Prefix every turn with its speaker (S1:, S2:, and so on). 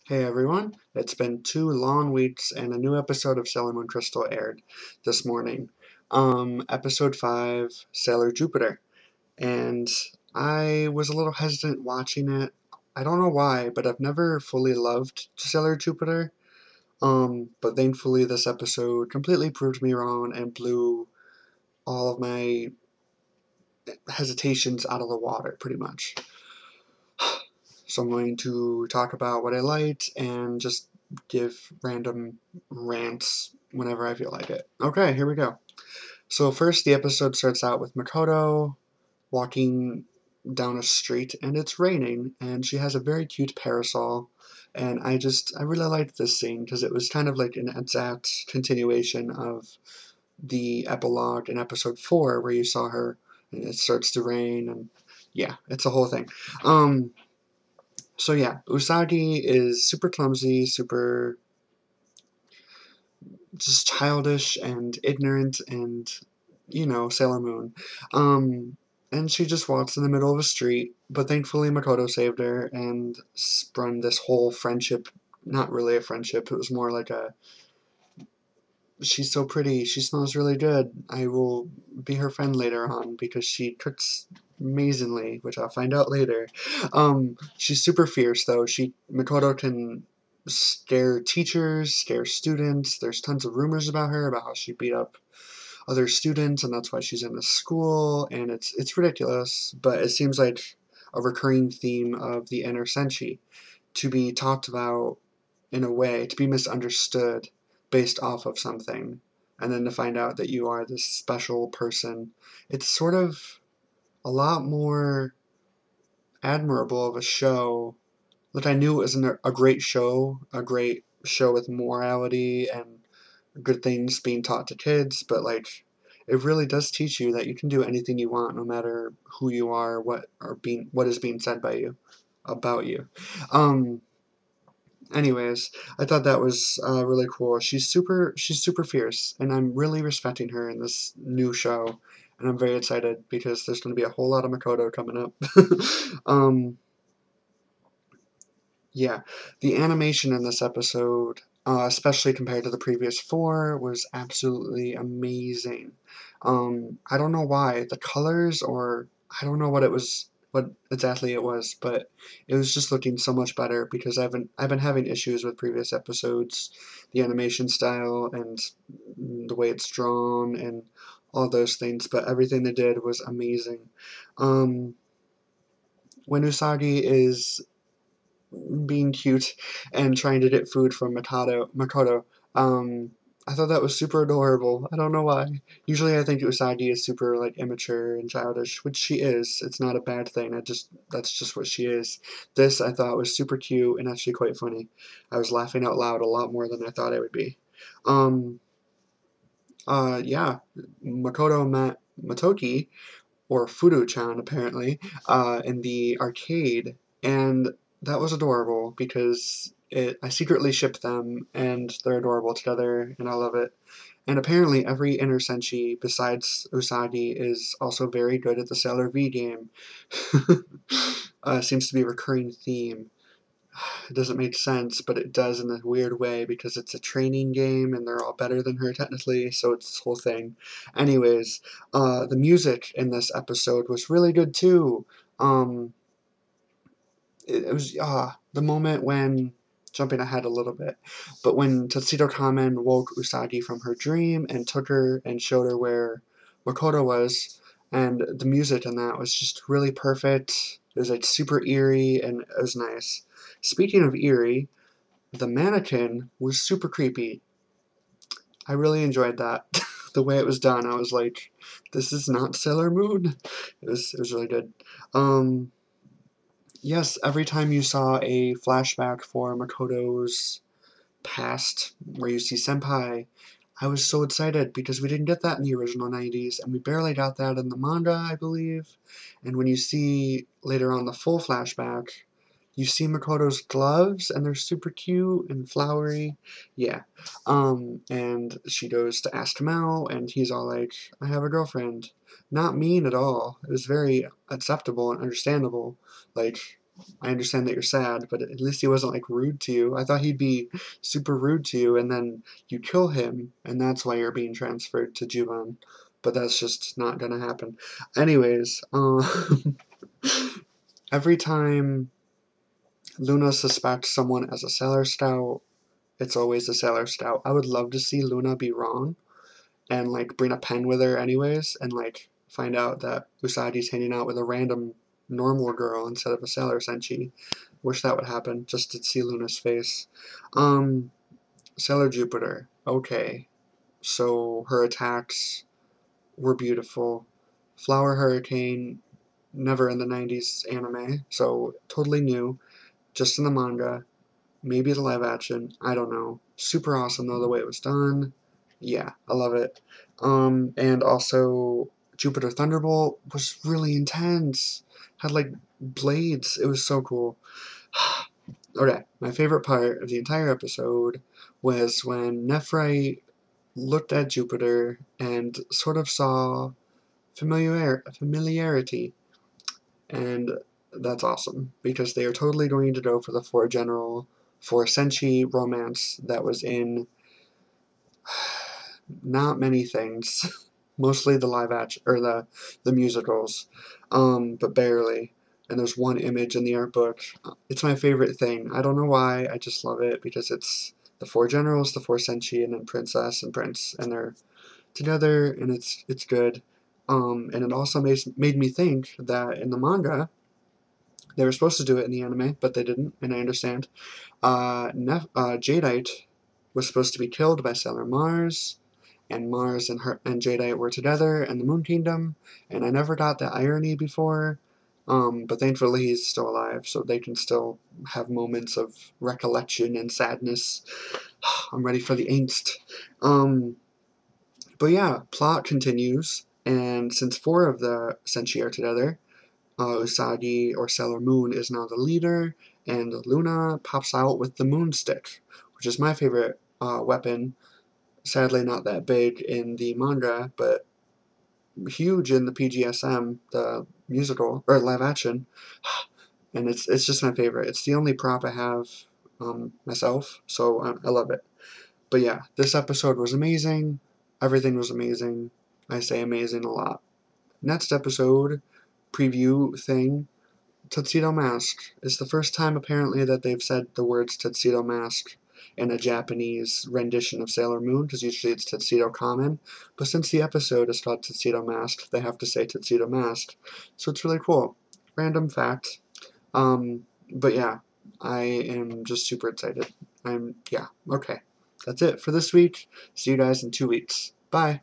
S1: Hey everyone, it's been 2 long weeks and a new episode of Sailor Moon Crystal aired this morning. Episode 5, Sailor Jupiter. And I was a little hesitant watching it. I don't know why, but I've never fully loved Sailor Jupiter. But thankfully this episode completely proved me wrong and blew all of my hesitations out of the water, pretty much. So I'm going to talk about what I liked and just give random rants whenever I feel like it. Okay, here we go. So first, the episode starts out with Makoto walking down a street and it's raining and she has a very cute parasol. And I really liked this scene because it was kind of like an exact continuation of the epilogue in episode 4 where you saw her and it starts to rain and yeah, it's a whole thing. So yeah, Usagi is super clumsy, super just childish and ignorant and, Sailor Moon. And she just walks in the middle of a street, but thankfully Makoto saved her and sprung this whole friendship. Not really a friendship, it was more like a, she's so pretty, she smells really good, I will be her friend later on because she cooks amazingly, which I'll find out later. She's super fierce though. Makoto can scare teachers, scare students. There's tons of rumors about her, about how she beat up other students, and that's why she's in this school, and it's ridiculous, but it seems like a recurring theme of the inner senshi to be talked about in a way, to be misunderstood based off of something, and then to find out that you are this special person. It's sort of a lot more admirable of a show. Like, I knew it was a great show, with morality and good things being taught to kids, but like, it really does teach you that you can do anything you want, no matter who you are, what is being said by you about you. Um, Anyways, I thought that was really cool. She's super fierce, and I'm really respecting her in this new show, and I'm very excited because there's going to be a whole lot of Makoto coming up. um, yeah, the animation in this episode, especially compared to the previous 4, was absolutely amazing. I don't know why the colors, or I don't know what exactly it was, but it was just looking so much better because I've been having issues with previous episodes, the animation style and the way it's drawn and all those things. But everything they did was amazing. Um, when Usagi is being cute and trying to get food from Makoto. I thought that was super adorable. I don't know why. Usually I think Usagi is super like immature and childish, which she is. It's not a bad thing. That's just what she is. This I thought was super cute and actually quite funny. I was laughing out loud a lot more than I thought I would be. Um yeah, Makoto met Motoki, or Fudo-chan apparently, in the arcade, and that was adorable because I secretly ship them, and they're adorable together, and I love it. And apparently every inner senshi besides Usagi is also very good at the Sailor V game. Seems to be a recurring theme. It doesn't make sense, but it does in a weird way because it's a training game and they're all better than her technically, so it's this whole thing. Anyways, the music in this episode was really good too. Um, it was the moment when, jumping ahead a little bit, but when Tuxedo Kamen woke Usagi from her dream and took her and showed her where Makoto was, and the music in that was just really perfect. It was like super eerie and it was nice. Speaking of eerie, the mannequin was super creepy. I really enjoyed that. The way it was done, I was like, this is not Sailor Moon. It was really good. Um, yes, every time you saw a flashback for Makoto's past, where you see Senpai, I was so excited because we didn't get that in the original 90s, and we barely got that in the manga, I believe. And when you see later on the full flashback, you see Makoto's gloves, and they're super cute and flowery. Yeah. And she goes to ask him out, and he's all like, I have a girlfriend. Not mean at all. It was very acceptable and understandable. Like, I understand that you're sad, but at least he wasn't like rude to you. I thought he'd be super rude to you, and then you kill him, and that's why you're being transferred to Juban. But that's just not gonna happen. Anyways, every time Luna suspects someone as a Sailor Scout, it's always a Sailor Scout. I would love to see Luna be wrong and like bring a pen with her anyways, and like find out that Usagi's hanging out with a random normal girl instead of a Sailor Senshi. Wish that would happen, just to see Luna's face. Um, Sailor Jupiter. Okay, so her attacks were beautiful. Flower Hurricane, never in the 90s anime, so totally new, just in the manga. Maybe the live action, I don't know. Super awesome though, the way it was done. Yeah, I love it. And also Jupiter Thunderbolt was really intense. Had like blades. It was so cool. Okay, my favorite part of the entire episode was when Nephrite looked at Jupiter and sort of saw familiarity, and that's awesome because they are totally going to go for the four general, four Senshi romance that was in not many things, mostly the live action or the musicals, but barely. And there's one image in the art book. It's my favorite thing. I don't know why. I just love it because it's the four generals, the four Senshi, and then Princess and Prince, and they're together, and it's good. And it also made me think that in the manga they were supposed to do it in the anime, but they didn't, and I understand. Jadeite was supposed to be killed by Sailor Mars, and Mars and her and Jadeite were together in the Moon Kingdom, and I never got that irony before. But thankfully he's still alive, so they can still have moments of recollection and sadness. I'm ready for the angst. Um, but yeah, plot continues, and since four of the Senshi are together, Usagi or Sailor Moon is now the leader, and Luna pops out with the Moon Stick, which is my favorite weapon. Sadly, not that big in the manga, but huge in the PGSM, the musical or live action, and it's just my favorite. It's the only prop I have myself, so I love it. But yeah, this episode was amazing. Everything was amazing. I say amazing a lot. Next episode preview thing, Tuxedo Mask. It's the first time apparently that they've said the words Tuxedo Mask in a Japanese rendition of Sailor Moon, because usually it's Tuxedo Common. But since the episode is called Tuxedo Mask, they have to say Tuxedo Mask. So it's really cool. Random fact. But yeah, I am just super excited. Yeah, okay. That's it for this week. See you guys in 2 weeks. Bye.